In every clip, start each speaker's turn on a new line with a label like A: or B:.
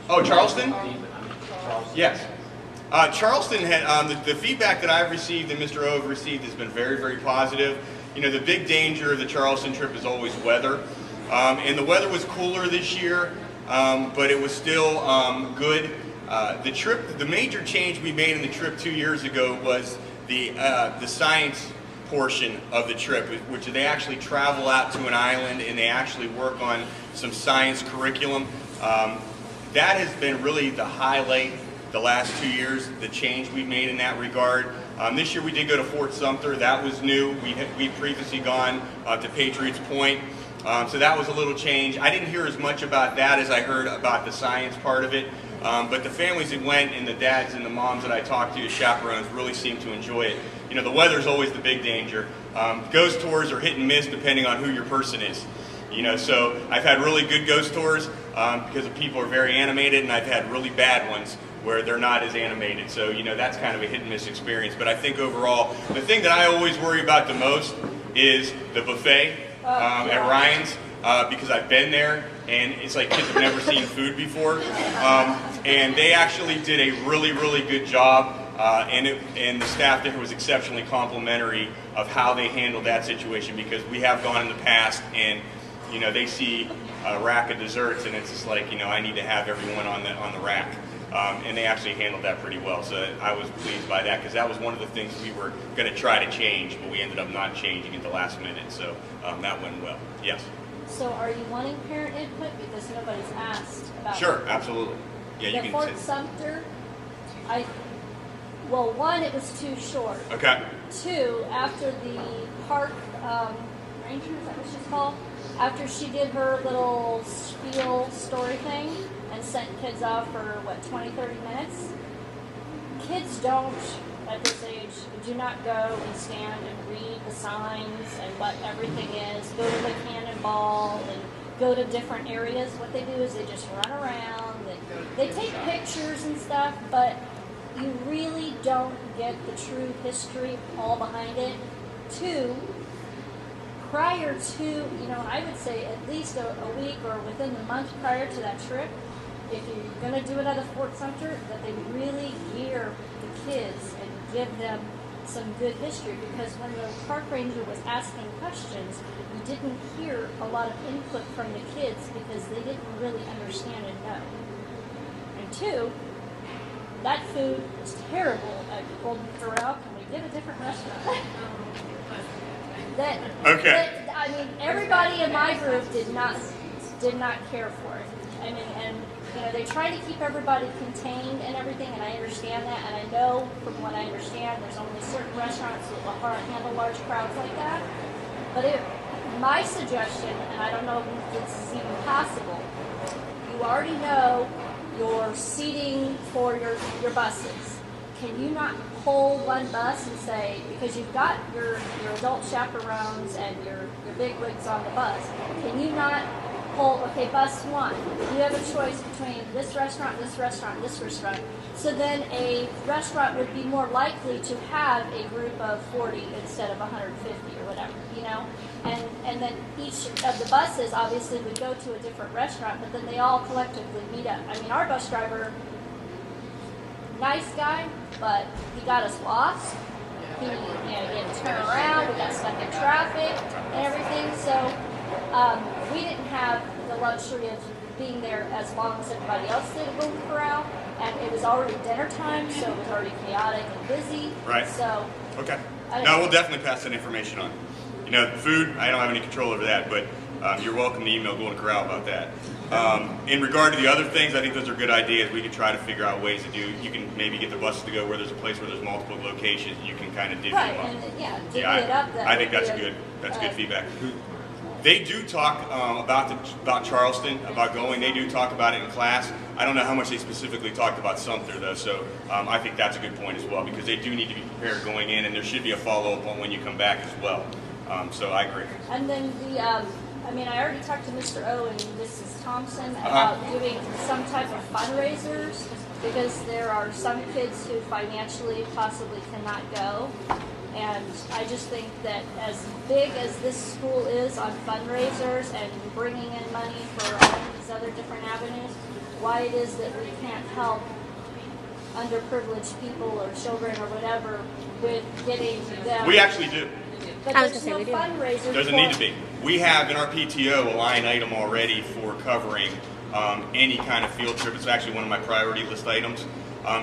A: Oh, Charleston? Yes. Charleston had the feedback that I've received and Mr. O have received has been very, very positive. You know, the big danger of the Charleston trip is always weather. And the weather was cooler this year, but it was still good. The major change we made in the trip 2 years ago was the science portion of the trip, which they actually travel out to an island and they actually work on some science curriculum. That has been really the highlight the last 2 years, the change we've made in that regard. This year we did go to Fort Sumter. That was new. We'd previously gone to Patriots Point. So that was a little change. I didn't hear as much about that as I heard about the science part of it. But the families that went and the dads and the moms that I talked to as chaperones really seemed to enjoy it. You know, the weather's always the big danger. Ghost tours are hit and miss depending on who your person is. You know, so I've had really good ghost tours because the people are very animated, and I've had really bad ones where they're not as animated. So, you know, that's kind of a hit and miss experience. But I think overall, the thing that I always worry about the most is the buffet at Ryan's because I've been there and it's like kids have never seen food before. And they actually did a really, really good job. And the staff there was exceptionally complimentary of how they handled that situation, because we have gone in the past and, you know, they see a rack of desserts and it's just like, you know, I need to have everyone on the rack. And they actually handled that pretty well. So I was pleased by that, because that was one of the things we were going to try to change, but we ended up not changing at the last minute. So that went well. Yes.
B: So are you wanting parent input? Because nobody's asked about
A: Sure, absolutely. Yeah, you can
B: Fort
A: sit.
B: Sumter, well, one, it was too short.
A: Okay.
B: Two, after the park ranger, is that what she's called? After she did her little spiel story thing and sent kids off for, 20, 30 minutes, kids don't, at this age, do not go and stand and read the signs and what everything is, go to the cannonball and go to different areas. What they do is they just run around, they take pictures and stuff, but you really don't get the true history all behind it. Two, prior to, you know, I would say at least a week or within the month prior to that trip, if you're going to do it at a Fort Sumter, that they really gear the kids and give them some good history, because when the park ranger was asking questions, you didn't hear a lot of input from the kids because they didn't really understand and know. And two, that food was terrible at Golden Corral. Can we get a different restaurant? I mean, everybody in my group did not care for it. I mean, and you know, they try to keep everybody contained and everything, and I understand that, and I know from what I understand, there's only certain restaurants that will handle large crowds like that. But my suggestion, and I don't know if this is even possible, you already know your seating for your buses. Can you not pull one bus and say, because you've got your adult chaperones and your big wigs on the bus, can you not pull, okay, bus one, you have a choice between this restaurant, this restaurant, this restaurant. So then a restaurant would be more likely to have a group of 40 instead of 150 or whatever, you know? And then each of the buses obviously would go to a different restaurant, but then they all collectively meet up. I mean, our bus driver, nice guy, but he got us lost. He had to turn around. We got stuck in traffic and everything. So we didn't have the luxury of being there as long as everybody else did at Golden Corral. And it was already dinner time, so it was already chaotic and busy.
A: Right.
B: So.
A: Okay. No, we'll definitely pass that information on. You know, food, I don't have any control over that, but you're welcome to email Golden Corral about that. In regard to the other things, I think those are good ideas. We can try to figure out ways to do. You can maybe get the buses to go where there's a place where there's multiple locations. You can kind of divvy them up.
B: Divvy it up.
A: I think that's good. That's good feedback. They do talk about Charleston, about going. They do talk about it in class. I don't know how much they specifically talked about Sumter, though, so I think that's a good point as well, because they do need to be prepared going in, and there should be a follow-up on when you come back as well. So I agree.
B: And then I already talked to Mr. O and Mrs. Thompson about doing some type of fundraisers, because there are some kids who financially possibly cannot go. And I just think that as big as this school is on fundraisers and bringing in money for all these other different avenues, why it is that we can't help underprivileged people or children or whatever with getting them.
A: We actually do.
B: But
C: I was
B: there's
C: gonna say
B: no
C: we do.
B: fundraiser.
A: Doesn't need to be. We have in our PTO a line item already for covering any kind of field trip. It's actually one of my priority list items.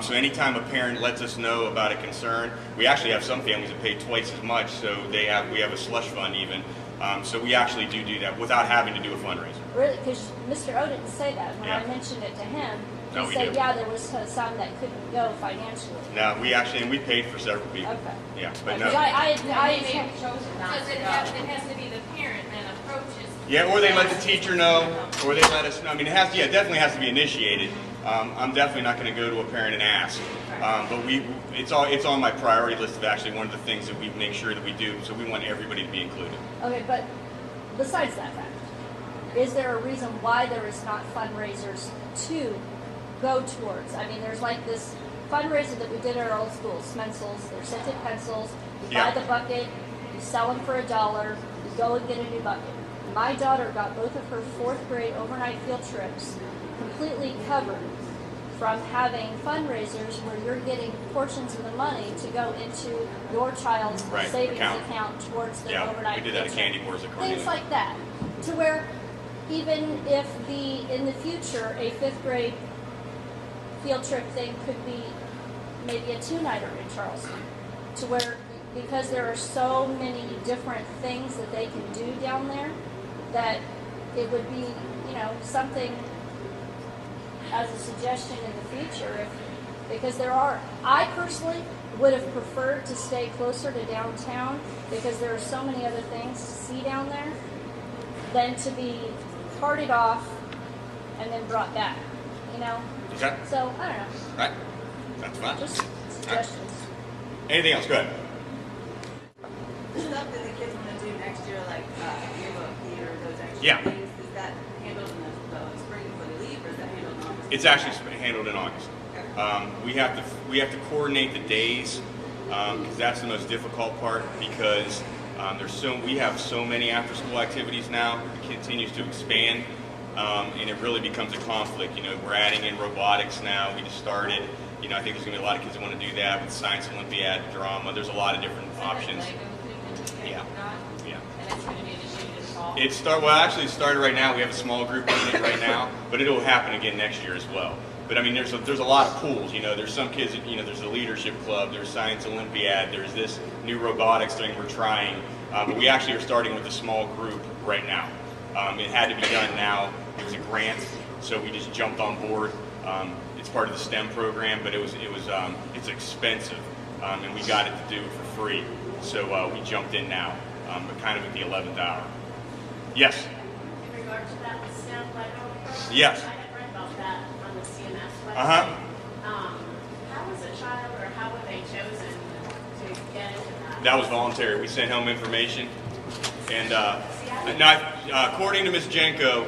A: So anytime a parent lets us know about a concern, we actually have some families that pay twice as much, so we have a slush fund even. So we actually do that without having to do a fundraiser.
B: Really, because Mr. O didn't say that when I
A: Yeah.
B: mentioned it to him. He
A: No, we
B: said,
A: do.
B: yeah, there was some that couldn't go financially.
A: No, we paid for several people.
B: Okay.
A: Yeah, but
B: Because
A: no.
B: I
D: They may have chosen not
E: Because
D: to
E: it
D: go.
E: has to be the parent that approaches.
A: Yeah, or they let the teacher know, or they let us know. I mean, it definitely has to be initiated. I'm definitely not going to go to a parent and ask, but it's on my priority list of actually one of the things that we make sure that we do. So we want everybody to be included.
B: Okay, but besides that fact, is there a reason why there is not fundraisers to go towards? I mean, there's like this fundraiser that we did at our old school, Smensel's. They're scented pencils. You
A: Yeah.
B: buy the bucket, you sell them for $1, you go and get a new bucket. My daughter got both of her 4th grade overnight field trips completely covered from having fundraisers where you're getting portions of the money to go into your child's
A: Right,
B: savings
A: account.
B: account towards their
A: Yeah,
B: overnight
A: we did that
B: field
A: at
B: trip.
A: Candy Wars at
B: Things
A: Cornelius.
B: like that, to where even if in the future a 5th grade field trip thing could be maybe a 2-nighter in Charleston, to where because there are so many different things that they can do down there, that it would be, something as a suggestion in the future. Because I personally would have preferred to stay closer to downtown because there are so many other things to see down there than to be carted off and then brought back,
A: Okay,
B: So, I don't know,
A: right? That's fine.
B: just suggestions.
A: Anything else? Go ahead.
D: Stuff that the kids want to do next year, like yearbook theater, those extra
A: Yeah.
D: things, is that handled in the spring before they leave, or is that handled in August?
A: It's actually handled in August. We have to coordinate the days because that's the most difficult part because we have so many after school activities now. It continues to expand and it really becomes a conflict. We're adding in robotics now. We just started. I think there's going to be a lot of kids that want to do that with Science Olympiad, drama. There's a lot of different options. Yeah. Yeah.
E: And it's going to be initiated in fall.
A: It started right now. We have a small group doing it right now, but it'll happen again next year as well. But I mean, there's a lot of pools. There's some kids that, there's a leadership club, there's Science Olympiad, there's this new robotics thing we're trying. But we actually are starting with a small group right now. It had to be done now. It was a grant, so we just jumped on board. It's part of the STEM program, but it's expensive, and we got it to do it for free. So we jumped in now, but kind of at the 11th hour. Yes.
F: In regard to that STEM Lego program?
A: Yes.
F: I had read about that on the CMS website.
A: Uh-huh.
F: How was a child, or how were they chosen to get into that?
A: That was voluntary. We sent home information, and according to Ms. Jenko,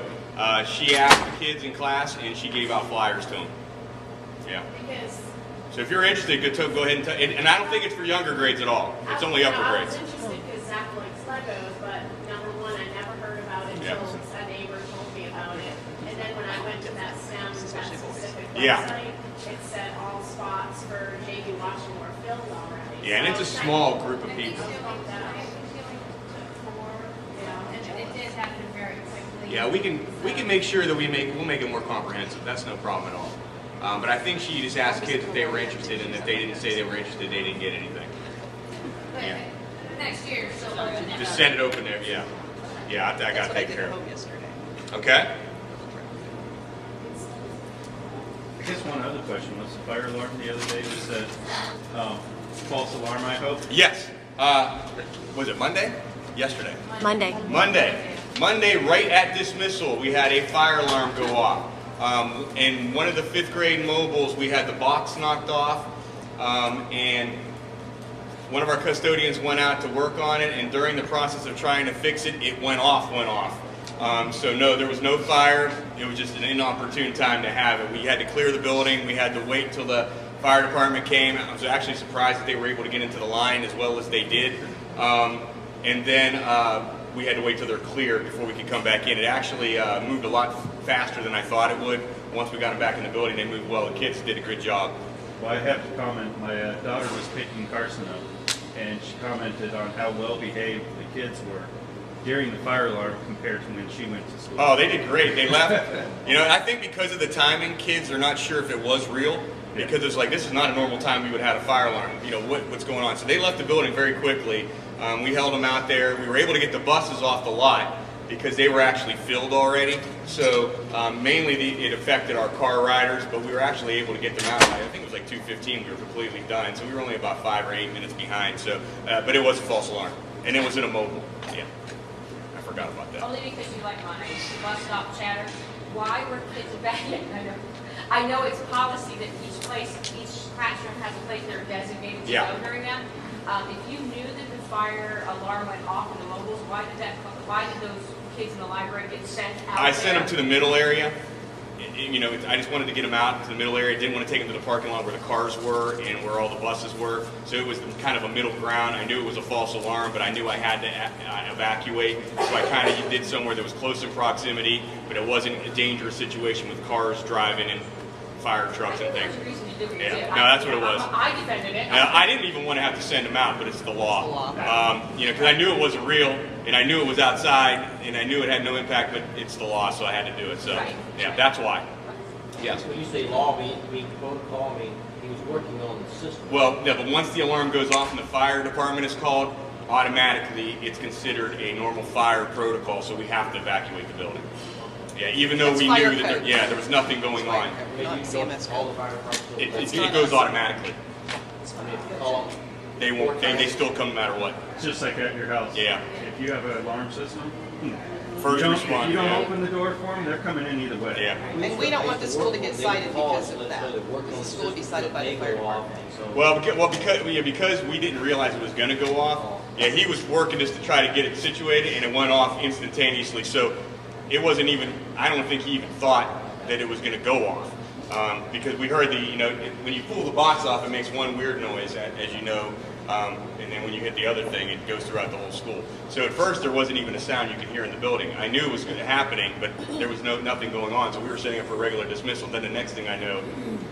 A: she asked the kids in class, and she gave out flyers to them. Yeah.
F: Because
A: So if you're interested, go ahead and I don't think it's for younger grades at all. It's only upper
F: I
A: grades.
F: was interested because Zach likes Legos, but number one, I never heard about it
A: Yeah.
F: until a neighbor told me about it. And then when I went to that STEM, that specific
A: Yeah.
F: website, it said all spots for JV Washam were filled already.
A: Yeah, and
F: So
A: it's a small group of people.
E: And it did happen very quickly.
A: Yeah, we can make sure that we'll make it more comprehensive. That's no problem at all. But I think she just asked kids if they were interested, and if they didn't say they were interested, they didn't get anything.
E: But
A: Yeah.
E: next year, so open that
A: Just
E: up.
A: send it open there. Yeah, yeah, I got
G: That's
A: to
G: what I
A: take
G: did
A: care
G: at
A: of
G: home
A: it.
G: yesterday.
A: Okay.
H: I guess one other question, was the fire alarm the other day, was that false alarm, I hope?
A: Yes. Was it Monday? Yesterday.
C: Monday.
A: Monday, right at dismissal, we had a fire alarm go off. And one of the 5th grade mobiles, we had the box knocked off, and one of our custodians went out to work on it, and during the process of trying to fix it, it went off. So no, there was no fire. It was just an inopportune time to have it. We had to clear the building. We had to wait till the Fire department came. I was actually surprised that they were able to get into the line as well as they did. And then we had to wait till they're clear before we could come back in. It actually moved a lot faster than I thought it would. Once we got them back in the building, they moved well. The kids did a good job.
H: Well, I have to comment, my daughter was picking Carson up, and she commented on how well behaved the kids were during the fire alarm compared to when she went to school.
A: Oh, they did great. They left. You know, I think because of the timing, kids are not sure if it was real, because it's like, this is not a normal time we would have a fire alarm. You know, what's going on? So they left the building very quickly. We held them out there. We were able to get the buses off the lot because they were actually filled already. So mainly it affected our car riders, but we were actually able to get them out. I think it was like 2:15. We were completely done. So we were only about 5 or 8 minutes behind. So, but it was a false alarm, and it was in a mobile. Yeah, I forgot about that.
E: Only because you like my bus stop chatter. Why were kids evacuated? I know it's policy that each classroom has a place they're designated to go during that. If you knew that the fire alarm went off in the mobiles, why did those kids in the library get sent out?
A: I sent them to the middle area. You know, I just wanted to get them out to the middle area. Didn't want to take them to the parking lot where the cars were and where all the buses were. So it was kind of a middle ground. I knew it was a false alarm, but I knew I had to evacuate. So I kind of did somewhere that was close in proximity, but it wasn't a dangerous situation with cars driving and fire trucks and things. Yeah, no, that's what it was.
E: I defended it.
A: I didn't even want to have to send them out, but it's the law. You know, because I knew it wasn't real, and I knew it was outside, and I knew it had no impact, but it's the law, so I had to do it. So, yeah, that's why.
C: Yes. When you say law, mean protocol, he was working on the system.
A: Well, yeah, but once the alarm goes off and the fire department is called, automatically it's considered a normal fire protocol, so we have to evacuate the building. Yeah, even though we knew that there was nothing going on. It goes automatically. They won't. They still come no matter what.
H: It's just like at your house.
A: Yeah.
H: If you have an alarm system,
A: First
H: if
A: responder.
H: you don't open the door for them, they're coming in either way.
A: Yeah.
G: And we don't want the school to get cited because of that. The school would be cited by the fire department.
A: Well, because we didn't realize it was going to go off. Yeah, he was working just to try to get it situated, and it went off instantaneously. So it wasn't even. I don't think he even thought that it was going to go off. Because we heard when you pull the box off, it makes one weird noise, as you know, and then when you hit the other thing, it goes throughout the whole school. So at first, there wasn't even a sound you could hear in the building. I knew it was happening, but there was nothing going on, so we were setting up for regular dismissal. Then the next thing I know,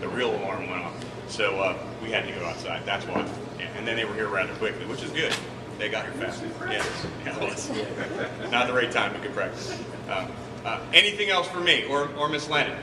A: the real alarm went off. So we had to go outside. That's why. Yeah, and then they were here rather quickly, which is good. They got here fast. Yeah, well, it's not the right time to get practice. Anything else for me or Miss Lennon?